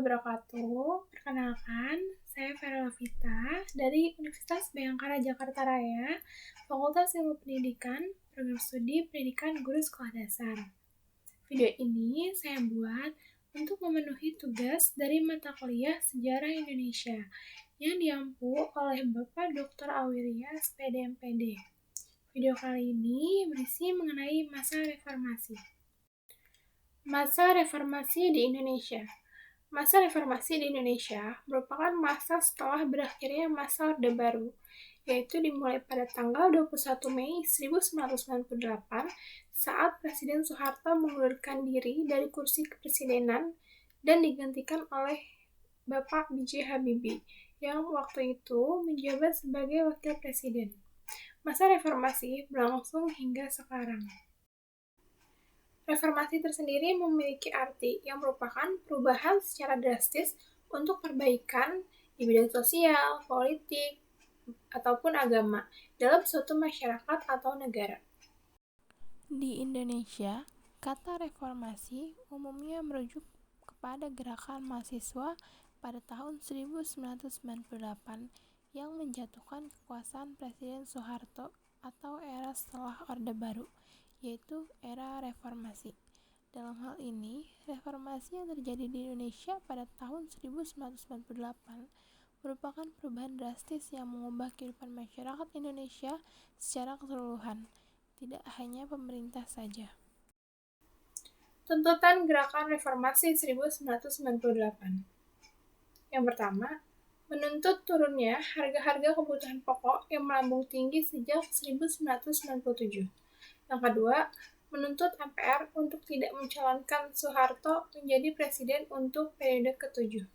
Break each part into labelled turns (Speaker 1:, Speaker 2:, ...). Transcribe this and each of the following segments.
Speaker 1: wabarakatuh. Perkenalkan, saya Vera Lavita dari Universitas Bhayangkara Jakarta Raya, Fakultas Ilmu Pendidikan, Program Studi Pendidikan Guru Sekolah Dasar. Video ini saya buat untuk memenuhi tugas dari mata kuliah Sejarah Indonesia yang diampu oleh Bapak Dr. Auwirya, SPD MPD. Video kali ini berisi mengenai masa reformasi. Masa reformasi di Indonesia. Masa reformasi di Indonesia merupakan masa setelah berakhirnya masa Orde Baru, yaitu dimulai pada tanggal 21 Mei 1998 saat Presiden Soeharto mengundurkan diri dari kursi kepresidenan dan digantikan oleh Bapak B.J. Habibie yang waktu itu menjabat sebagai Wakil Presiden. Masa reformasi berlangsung hingga sekarang. Reformasi tersendiri memiliki arti yang merupakan perubahan secara drastis untuk perbaikan di bidang sosial, politik, ataupun agama dalam suatu masyarakat atau negara.
Speaker 2: Di Indonesia, kata reformasi umumnya merujuk kepada gerakan mahasiswa pada tahun 1998 yang menjatuhkan kekuasaan Presiden Soeharto atau era setelah Orde Baru, yaitu era reformasi. Dalam hal ini, reformasi yang terjadi di Indonesia pada tahun 1998 merupakan perubahan drastis yang mengubah kehidupan masyarakat Indonesia secara keseluruhan, tidak hanya pemerintah saja.
Speaker 1: Tuntutan Gerakan Reformasi 1998. Yang pertama, menuntut turunnya harga-harga kebutuhan pokok yang melambung tinggi sejak 1997. Yang kedua, menuntut MPR untuk tidak mencalonkan Soeharto menjadi presiden untuk periode ke-7.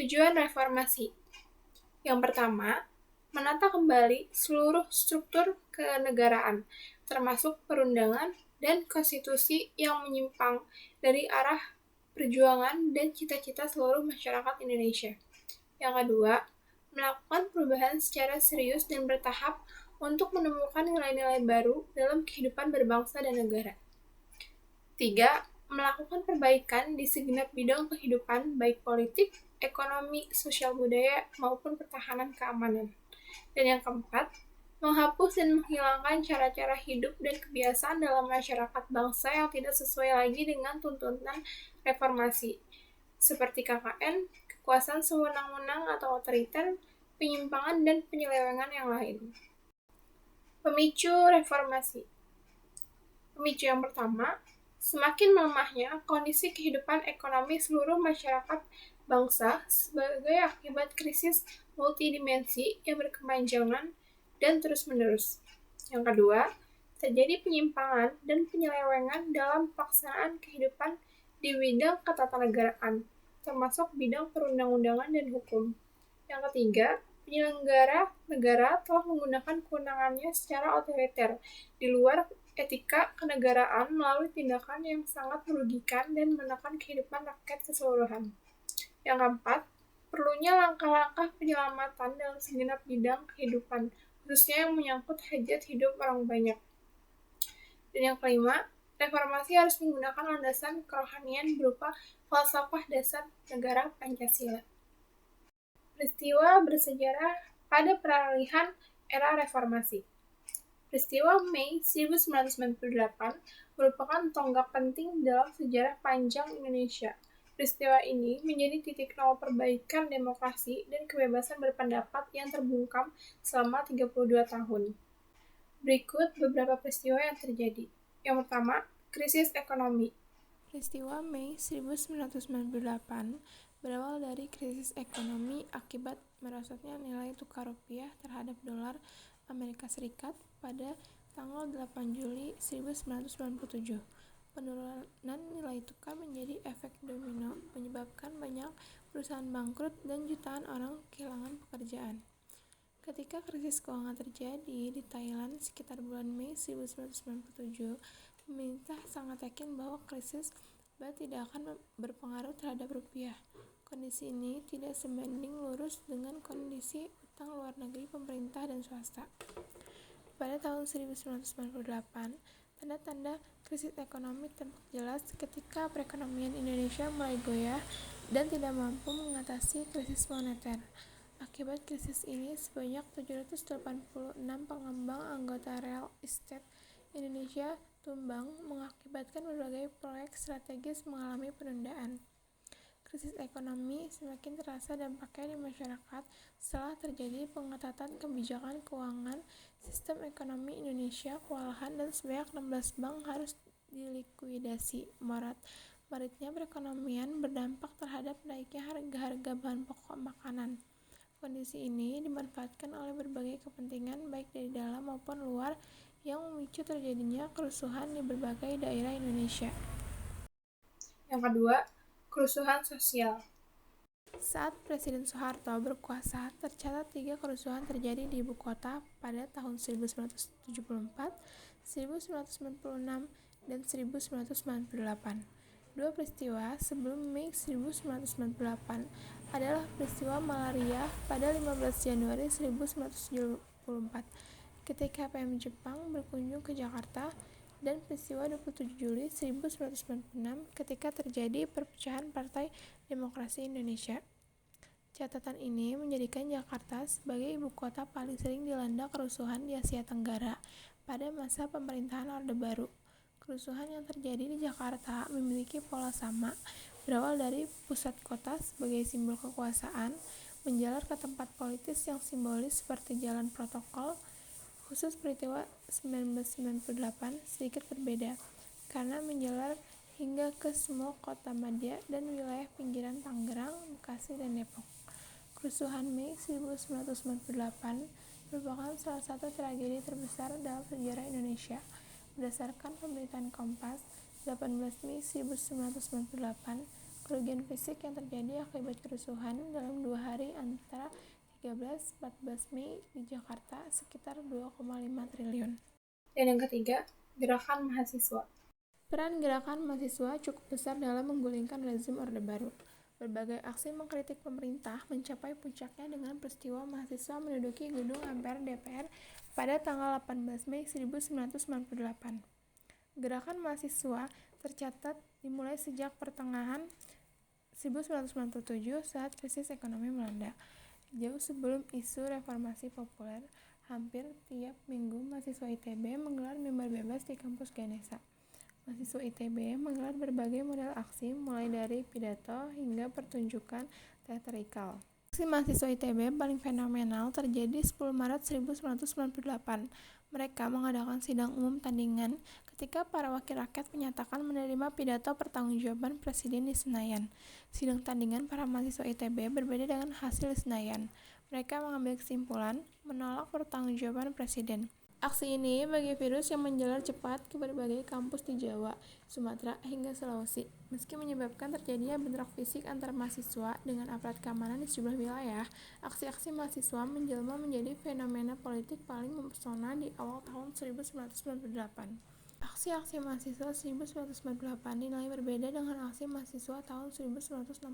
Speaker 1: Tujuan reformasi. Yang pertama, menata kembali seluruh struktur kenegaraan, termasuk perundangan dan konstitusi yang menyimpang dari arah perjuangan dan cita-cita seluruh masyarakat Indonesia. Yang kedua, melakukan perubahan secara serius dan bertahap untuk menemukan nilai-nilai baru dalam kehidupan berbangsa dan negara. 3. Melakukan perbaikan di segenap bidang kehidupan, baik politik, ekonomi, sosial budaya, maupun pertahanan keamanan. Dan yang keempat, menghapus dan menghilangkan cara-cara hidup dan kebiasaan dalam masyarakat bangsa yang tidak sesuai lagi dengan tuntutan reformasi, seperti KKN, kekuasaan sewenang-wenang atau otoriter, penyimpangan, dan penyelewengan yang lain. Pemicu reformasi. Pemicu yang pertama, semakin melemahnya kondisi kehidupan ekonomi seluruh masyarakat bangsa sebagai akibat krisis multidimensi yang berkepanjangan dan terus-menerus. Yang kedua, terjadi penyimpangan dan penyelewengan dalam pelaksanaan kehidupan di bidang ketatanegaraan, termasuk bidang perundang-undangan dan hukum. Yang ketiga, penyelenggara negara telah menggunakan kewenangannya secara otoriter di luar etika kenegaraan melalui tindakan yang sangat merugikan dan menekan kehidupan rakyat keseluruhan. Yang keempat, perlunya langkah-langkah penyelamatan dalam segenap bidang kehidupan, khususnya yang menyangkut hajat hidup orang banyak. Dan yang kelima, reformasi harus menggunakan landasan kerohanian berupa falsafah dasar negara Pancasila. Peristiwa bersejarah pada peralihan era reformasi. Peristiwa Mei 1998 merupakan tonggak penting dalam sejarah panjang Indonesia. Peristiwa ini menjadi titik nol perbaikan demokrasi dan kebebasan berpendapat yang terbungkam selama 32 tahun. Berikut beberapa peristiwa yang terjadi. Yang pertama, krisis ekonomi.
Speaker 2: Peristiwa Mei 1998 berawal dari krisis ekonomi akibat merosotnya nilai tukar rupiah terhadap dolar Amerika Serikat pada tanggal 8 Juli 1997. Penurunan nilai tukar menjadi efek domino, menyebabkan banyak perusahaan bangkrut dan jutaan orang kehilangan pekerjaan. Ketika krisis keuangan terjadi di Thailand sekitar bulan Mei 1997, pemerintah sangat yakin bahwa krisis tidak akan berpengaruh terhadap rupiah. Kondisi ini tidak sebanding lurus dengan kondisi utang luar negeri pemerintah dan swasta. Pada tahun 1998, tanda-tanda krisis ekonomi tampak jelas ketika perekonomian Indonesia mulai goyah dan tidak mampu mengatasi krisis moneter. Akibat krisis ini, sebanyak 786 pengembang anggota real estate Indonesia tumbang, mengakibatkan berbagai proyek strategis mengalami penundaan. Krisis ekonomi semakin terasa dampaknya di masyarakat setelah terjadi pengetatan kebijakan keuangan. Sistem ekonomi Indonesia kewalahan dan sebanyak 16 bank harus dilikuidasi. Maritnya perekonomian berdampak terhadap naiknya harga-harga bahan pokok makanan. Kondisi ini dimanfaatkan oleh berbagai kepentingan baik dari dalam maupun luar yang memicu terjadinya kerusuhan di berbagai daerah Indonesia.
Speaker 1: Yang kedua, kerusuhan sosial.
Speaker 2: Saat Presiden Soeharto berkuasa, tercatat 3 kerusuhan terjadi di ibu kota pada tahun 1974, 1996, dan 1998. Dua peristiwa sebelum Mei 1998 adalah peristiwa malaria pada 15 Januari 1974 ketika PM Jepang berkunjung ke Jakarta, dan peristiwa 27 Juli 1996 ketika terjadi perpecahan Partai Demokrasi Indonesia. Catatan ini menjadikan Jakarta sebagai ibu kota paling sering dilanda kerusuhan di Asia Tenggara pada masa pemerintahan Orde Baru. Kerusuhan yang terjadi di Jakarta memiliki pola sama, berawal dari pusat kota sebagai simbol kekuasaan, menjalar ke tempat politis yang simbolis seperti jalan protokol. Khusus peristiwa 1998 sedikit berbeda, karena menjalar hingga ke semua kota madya dan wilayah pinggiran Tangerang, Bekasi, dan Depok. Kerusuhan Mei 1998 merupakan salah satu tragedi terbesar dalam sejarah Indonesia. Berdasarkan pemberitaan Kompas, 18 Mei 1998, kerugian fisik yang terjadi akibat kerusuhan dalam 2 hari antara 13-14 Mei di Jakarta sekitar 2,5 triliun.
Speaker 1: Dan yang ketiga, gerakan mahasiswa.
Speaker 2: Peran gerakan mahasiswa cukup besar dalam menggulingkan rezim Orde Baru. Berbagai aksi mengkritik pemerintah mencapai puncaknya dengan peristiwa mahasiswa menduduki gedung MPR DPR pada tanggal 18 Mei 1998. Gerakan mahasiswa tercatat dimulai sejak pertengahan 1997 saat krisis ekonomi melanda. Jauh sebelum isu reformasi populer, hampir tiap minggu mahasiswa ITB menggelar mimbar bebas di kampus Ganesha. Mahasiswa ITB menggelar berbagai model aksi, mulai dari pidato hingga pertunjukan teatrikal. Aksi mahasiswa ITB paling fenomenal terjadi 10 Maret 1998. Mereka mengadakan sidang umum tandingan ketika para wakil rakyat menyatakan menerima pidato pertanggungjawaban Presiden di Senayan. Sidang tandingan para mahasiswa ITB berbeda dengan hasil di Senayan. Mereka mengambil kesimpulan menolak pertanggungjawaban Presiden. Aksi ini bagi virus yang menjalar cepat ke berbagai kampus di Jawa, Sumatera, hingga Sulawesi. Meski menyebabkan terjadinya bentrok fisik antar mahasiswa dengan aparat keamanan di sejumlah wilayah, aksi-aksi mahasiswa menjelma menjadi fenomena politik paling mempesona di awal tahun 1998. Aksi-aksi mahasiswa 1998 dinilai berbeda dengan aksi mahasiswa tahun 1966.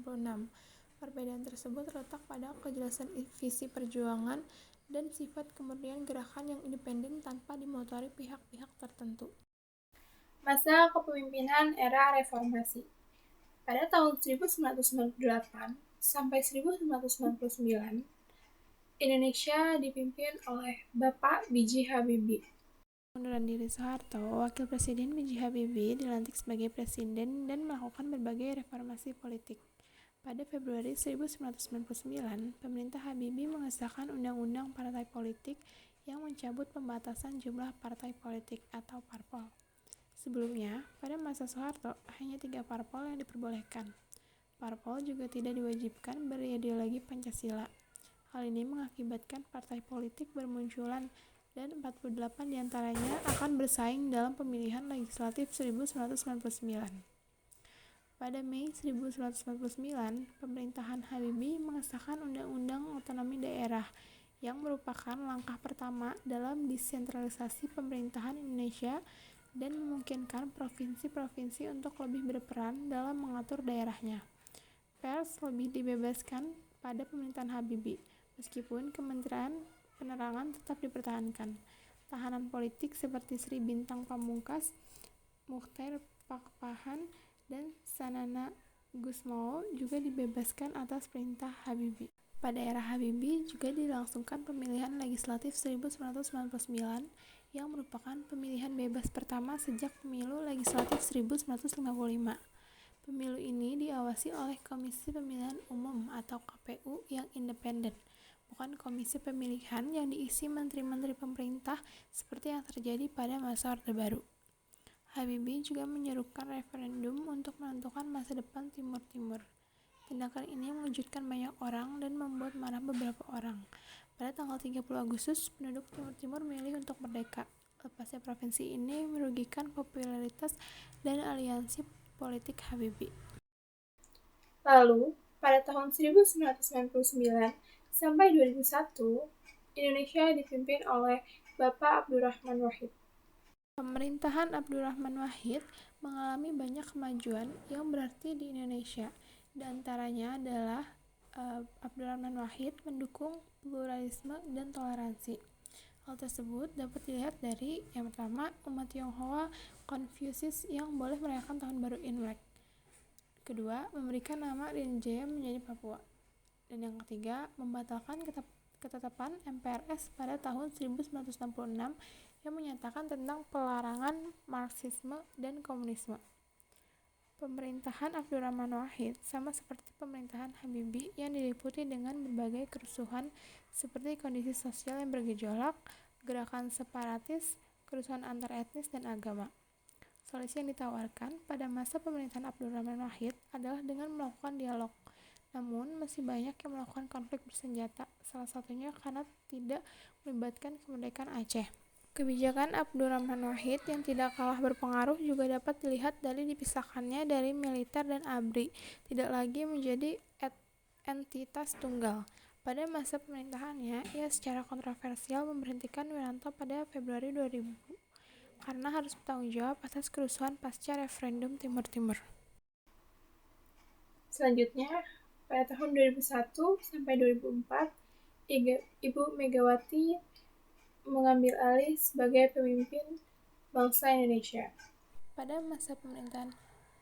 Speaker 2: Perbedaan tersebut terletak pada kejelasan visi perjuangan dan sifat kemurnian gerakan yang independen tanpa dimotori pihak-pihak tertentu.
Speaker 1: Masa kepemimpinan era reformasi. Pada tahun 1998 sampai 1999, Indonesia dipimpin oleh Bapak B.J. Habibie.
Speaker 2: Pengunduran diri Soeharto, Wakil Presiden B.J. Habibie dilantik sebagai presiden dan melakukan berbagai reformasi politik. Pada Februari 1999, pemerintah Habibie mengesahkan Undang-Undang Partai Politik yang mencabut pembatasan jumlah partai politik atau parpol. Sebelumnya, pada masa Soeharto, hanya 3 parpol yang diperbolehkan. Parpol juga tidak diwajibkan berideologi Pancasila. Hal ini mengakibatkan partai politik bermunculan dan 48 diantaranya akan bersaing dalam pemilihan legislatif 1999. Pada Mei 1999, pemerintahan Habibie mengesahkan Undang-Undang Otonomi Daerah yang merupakan langkah pertama dalam desentralisasi pemerintahan Indonesia dan memungkinkan provinsi-provinsi untuk lebih berperan dalam mengatur daerahnya. Pers lebih dibebaskan pada pemerintahan Habibie, meskipun Kementerian Penerangan tetap dipertahankan. Tahanan politik seperti Sri Bintang Pamungkas, Muchtaar Pakpahan, dan Sanana Gusmao juga dibebaskan atas perintah Habibie. Pada era Habibie juga dilangsungkan pemilihan legislatif 1999 yang merupakan pemilihan bebas pertama sejak pemilu legislatif 1955. Pemilu ini diawasi oleh Komisi Pemilihan Umum atau KPU yang independen, bukan komisi pemilihan yang diisi menteri-menteri pemerintah seperti yang terjadi pada masa Orde Baru. Habibie juga menyerukan referendum untuk menentukan masa depan Timur Timur. Tindakan ini mengejutkan banyak orang dan membuat marah beberapa orang. Pada tanggal 30 Agustus, penduduk Timur Timur memilih untuk merdeka. Lepasnya provinsi ini merugikan popularitas dan aliansi politik Habibie.
Speaker 1: Lalu, pada tahun 1999 sampai 2001, Indonesia dipimpin oleh Bapak Abdurrahman Wahid.
Speaker 2: Pemerintahan Abdurrahman Wahid mengalami banyak kemajuan yang berarti di Indonesia. Di antaranya adalah Abdurrahman Wahid mendukung pluralisme dan toleransi. Hal tersebut dapat dilihat dari yang pertama, umat Tionghoa Konfusius yang boleh merayakan tahun baru Imlek. Kedua, memberikan nama Rinjaya menjadi Papua. Dan yang ketiga, membatalkan ketetapan MPRS pada tahun 1966 yang menyatakan tentang pelarangan Marxisme dan komunisme. Pemerintahan Abdurrahman Wahid sama seperti pemerintahan Habibie yang diliputi dengan berbagai kerusuhan seperti kondisi sosial yang bergejolak, gerakan separatis, kerusuhan antar etnis dan agama. Solusi yang ditawarkan pada masa pemerintahan Abdurrahman Wahid adalah dengan melakukan dialog. Namun, masih banyak yang melakukan konflik bersenjata, salah satunya karena tidak melibatkan kemerdekaan Aceh. Kebijakan Abdurrahman Wahid yang tidak kalah berpengaruh juga dapat dilihat dari dipisahkannya dari militer dan ABRI, tidak lagi menjadi entitas tunggal. Pada masa pemerintahannya, ia secara kontroversial memberhentikan Wiranto pada Februari 2000 karena harus bertanggung jawab atas kerusuhan pasca referendum Timur Timur.
Speaker 1: Selanjutnya, pada tahun 2001 sampai 2004, Ibu Megawati mengambil alih sebagai pemimpin bangsa Indonesia.
Speaker 2: Pada masa pemerintahan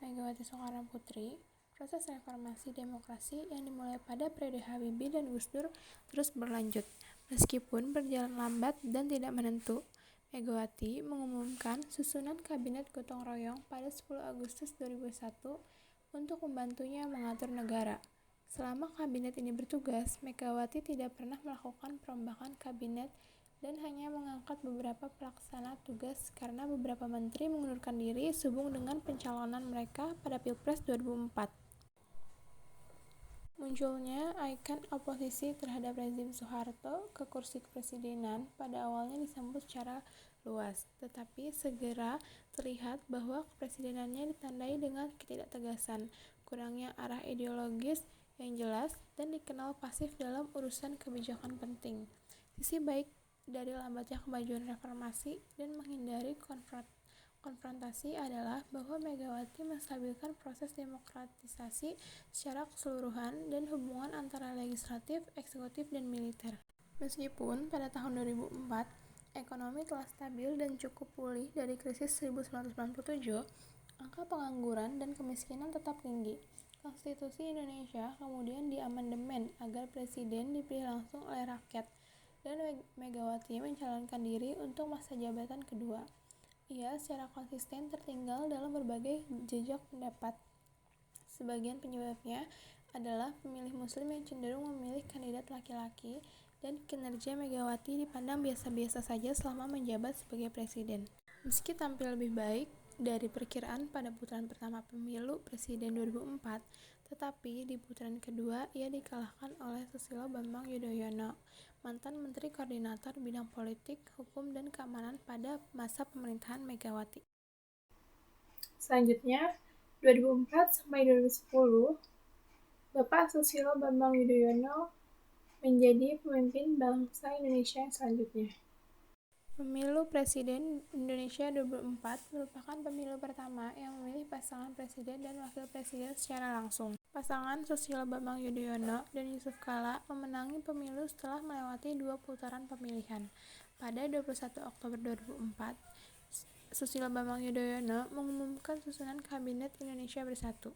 Speaker 2: Megawati Soekarno Putri, proses reformasi demokrasi yang dimulai pada periode Habibie dan Gus Dur terus berlanjut. Meskipun berjalan lambat dan tidak menentu, Megawati mengumumkan susunan Kabinet Gotong Royong pada 10 Agustus 2001 untuk membantunya mengatur negara. Selama kabinet ini bertugas, Megawati tidak pernah melakukan perombakan kabinet dan hanya mengangkat beberapa pelaksana tugas karena beberapa menteri mengundurkan diri sehubung dengan pencalonan mereka pada Pilpres 2004. Munculnya ikon oposisi terhadap rezim Soeharto ke kursi kepresidenan pada awalnya disambut secara luas, tetapi segera terlihat bahwa kepresidenannya ditandai dengan ketidaktegasan, kurangnya arah ideologis yang jelas, dan dikenal pasif dalam urusan kebijakan penting. Sisi baik dari lambatnya kemajuan reformasi dan menghindari konfrontasi adalah bahwa Megawati menstabilkan proses demokratisasi secara keseluruhan dan hubungan antara legislatif, eksekutif, dan militer. Meskipun pada tahun 2004, ekonomi telah stabil dan cukup pulih dari krisis 1997, angka pengangguran dan kemiskinan tetap tinggi. Konstitusi Indonesia kemudian diamandemen agar presiden dipilih langsung oleh rakyat, dan Megawati mencalonkan diri untuk masa jabatan kedua. Ia secara konsisten tertinggal dalam berbagai jejak pendapat. Sebagian penyebabnya adalah pemilih muslim yang cenderung memilih kandidat laki-laki dan kinerja Megawati dipandang biasa-biasa saja selama menjabat sebagai presiden. Meski tampil lebih baik dari perkiraan pada putaran pertama pemilu presiden 2004, tetapi di putaran kedua ia dikalahkan oleh Susilo Bambang Yudhoyono, mantan Menteri Koordinator Bidang Politik, Hukum, dan Keamanan pada masa pemerintahan Megawati.
Speaker 1: Selanjutnya, 2004 sampai 2010, Bapak Susilo Bambang Yudhoyono menjadi pemimpin bangsa Indonesia selanjutnya.
Speaker 2: Pemilu Presiden Indonesia 2004 merupakan pemilu pertama yang memilih pasangan presiden dan wakil presiden secara langsung. Pasangan Susilo Bambang Yudhoyono dan Yusuf Kala memenangi pemilu setelah melewati 2 putaran pemilihan. Pada 21 Oktober 2004, Susilo Bambang Yudhoyono mengumumkan susunan Kabinet Indonesia Bersatu.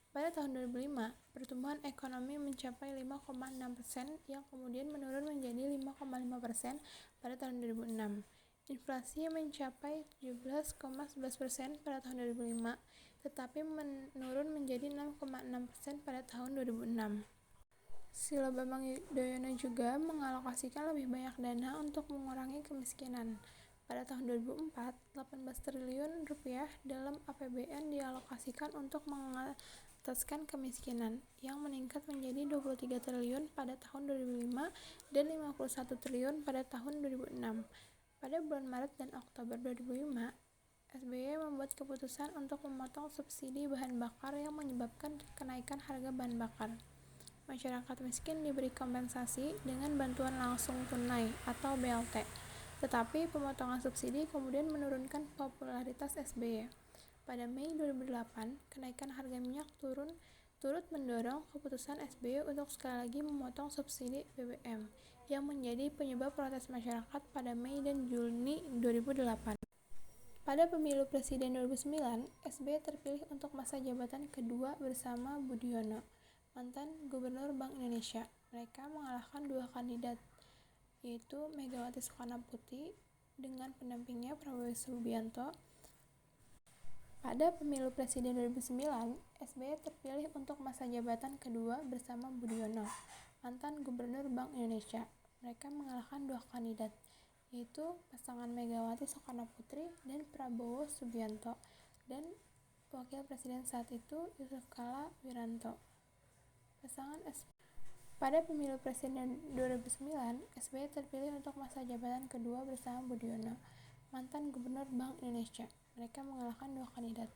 Speaker 2: Pada tahun 2005, pertumbuhan ekonomi mencapai 5,6% yang kemudian menurun menjadi 5,5% pada tahun 2006. Inflasi mencapai 17,11% pada tahun 2005, tetapi menurun menjadi 6,6% pada tahun 2006. Susilo Bambang Yudhoyono juga mengalokasikan lebih banyak dana untuk mengurangi kemiskinan. Pada tahun 2004, 18 triliun rupiah dalam APBN dialokasikan untuk mengataskan kemiskinan, yang meningkat menjadi 23 triliun pada tahun 2005 dan 51 triliun pada tahun 2006. Pada bulan Maret dan Oktober 2005, SBY membuat keputusan untuk memotong subsidi bahan bakar yang menyebabkan kenaikan harga bahan bakar. Masyarakat miskin diberi kompensasi dengan bantuan langsung tunai atau BLT. Tetapi pemotongan subsidi kemudian menurunkan popularitas SBY. Pada Mei 2008, kenaikan harga minyak turut mendorong keputusan SBY untuk sekali lagi memotong subsidi BBM, yang menjadi penyebab protes masyarakat pada Mei dan Juni 2008. Pada pemilu presiden 2009, SBY terpilih untuk masa jabatan kedua bersama Budiono, mantan Gubernur Bank Indonesia. Mereka mengalahkan dua kandidat, yaitu Megawati Soekarnoputri dengan pendampingnya Prabowo Subianto. Pada pemilu presiden 2009, SBY terpilih untuk masa jabatan kedua bersama Budiono, mantan Gubernur Bank Indonesia. Mereka mengalahkan dua kandidat, yaitu pasangan Megawati Soekarnoputri dan Prabowo Subianto, dan wakil presiden saat itu Yusuf Kala Wiranto. Pada pemilu presiden 2009, SBY terpilih untuk masa jabatan kedua bersama Budiono, mantan Gubernur Bank Indonesia. Mereka mengalahkan dua kandidat,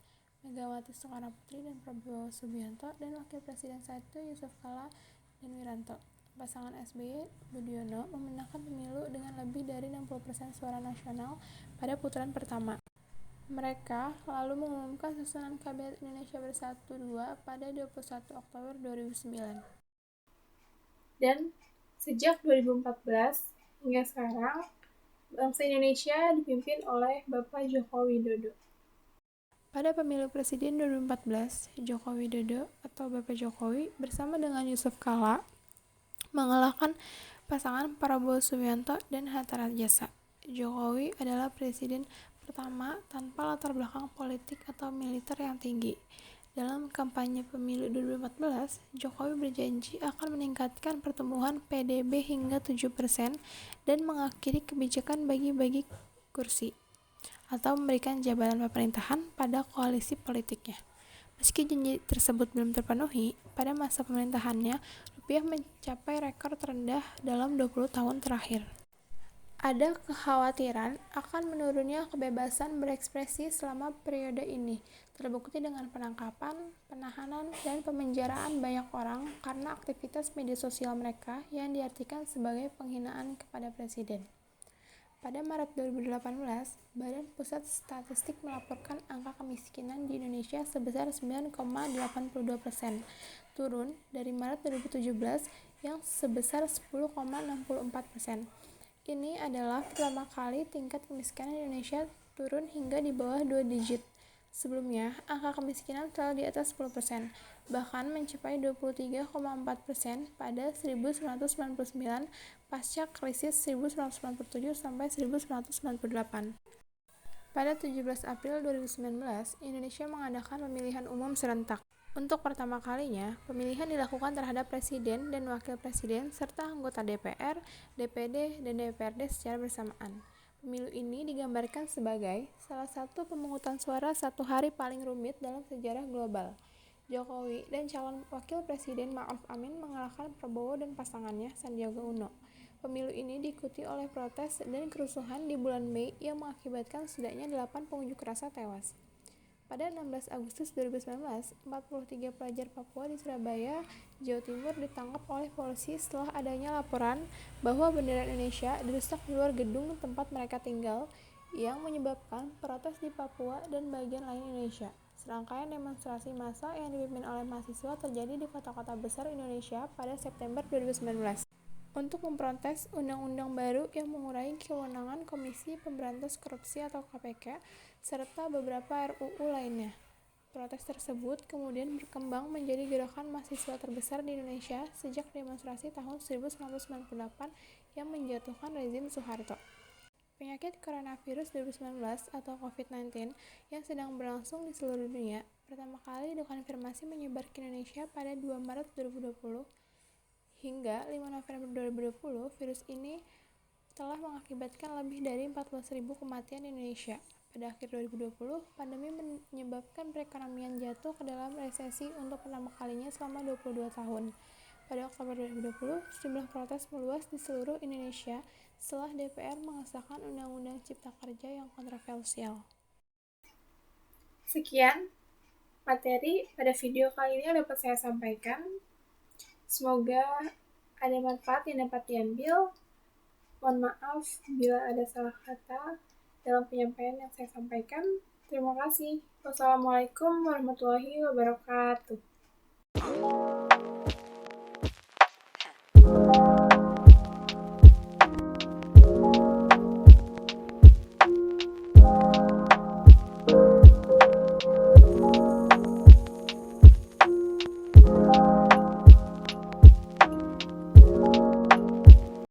Speaker 2: Megawati Soekarnoputri dan Prabowo Subianto, dan wakil presiden saat itu Yusuf Kala dan Wiranto. Pasangan SBY Budiono memenangkan pemilu dengan lebih dari 60% suara nasional pada putaran pertama. Mereka lalu mengumumkan susunan Kabinet Indonesia Bersatu II pada 21 Oktober 2009.
Speaker 1: Dan sejak 2014 hingga sekarang, bangsa Indonesia dipimpin oleh Bapak Joko Widodo.
Speaker 2: Pada pemilu presiden 2014, Joko Widodo atau Bapak Jokowi bersama dengan Yusuf Kala mengalahkan pasangan Prabowo Subianto dan Hatta Rajasa. Jokowi adalah presiden pertama tanpa latar belakang politik atau militer yang tinggi. Dalam kampanye pemilu 2014, Jokowi berjanji akan meningkatkan pertumbuhan PDB hingga 7% dan mengakhiri kebijakan bagi-bagi kursi atau memberikan jabatan pemerintahan pada koalisi politiknya. Meski janji tersebut belum terpenuhi, pada masa pemerintahannya, rupiah mencapai rekor terendah dalam 20 tahun terakhir. Ada kekhawatiran akan menurunnya kebebasan berekspresi selama periode ini, terbukti dengan penangkapan, penahanan, dan pemenjaraan banyak orang karena aktivitas media sosial mereka yang diartikan sebagai penghinaan kepada presiden. Pada Maret 2018, Badan Pusat Statistik melaporkan angka kemiskinan di Indonesia sebesar 9,82%, turun dari Maret 2017 yang sebesar 10,64%. Ini adalah pertama kali tingkat kemiskinan di Indonesia turun hingga di bawah 2 digit. Sebelumnya, angka kemiskinan selalu di atas 10%, bahkan mencapai 23,4% pada 1999 pasca krisis 1997 sampai 1998. Pada 17 April 2019, Indonesia mengadakan pemilihan umum serentak. Untuk pertama kalinya, pemilihan dilakukan terhadap presiden dan wakil presiden serta anggota DPR, DPD, dan DPRD secara bersamaan. Pemilu ini digambarkan sebagai salah satu pemungutan suara satu hari paling rumit dalam sejarah global. Jokowi dan calon wakil presiden Ma'ruf Amin mengalahkan Prabowo dan pasangannya Sandiaga Uno. Pemilu ini diikuti oleh protes dan kerusuhan di bulan Mei yang mengakibatkan setidaknya 8 pengunjuk rasa tewas. Pada 16 Agustus 2019, 43 pelajar Papua di Surabaya, Jawa Timur ditangkap oleh polisi setelah adanya laporan bahwa bendera Indonesia dirusak di luar gedung tempat mereka tinggal, yang menyebabkan protes di Papua dan bagian lain Indonesia. Serangkaian demonstrasi massa yang dipimpin oleh mahasiswa terjadi di kota-kota besar Indonesia pada September 2019. Untuk memprotes undang-undang baru yang mengurangi kewenangan Komisi Pemberantas Korupsi atau KPK, serta beberapa RUU lainnya. Protes tersebut kemudian berkembang menjadi gerakan mahasiswa terbesar di Indonesia sejak demonstrasi tahun 1998 yang menjatuhkan rezim Soeharto. Penyakit coronavirus 2019 atau COVID-19 yang sedang berlangsung di seluruh dunia pertama kali dikonfirmasi menyebar ke Indonesia pada 2 Maret 2020. Hingga 5 November 2020, virus ini telah mengakibatkan lebih dari 14.000 kematian di Indonesia. Pada akhir 2020, pandemi menyebabkan perekonomian jatuh ke dalam resesi untuk pertama kalinya selama 22 tahun. Pada Oktober 2020, sejumlah protes meluas di seluruh Indonesia setelah DPR mengesahkan Undang-Undang Cipta Kerja yang kontroversial.
Speaker 1: Sekian materi pada video kali ini yang dapat saya sampaikan. Semoga ada manfaat yang dapat diambil. Mohon maaf bila ada salah kata dalam penyampaian yang saya sampaikan. Terima kasih. Wassalamualaikum warahmatullahi wabarakatuh.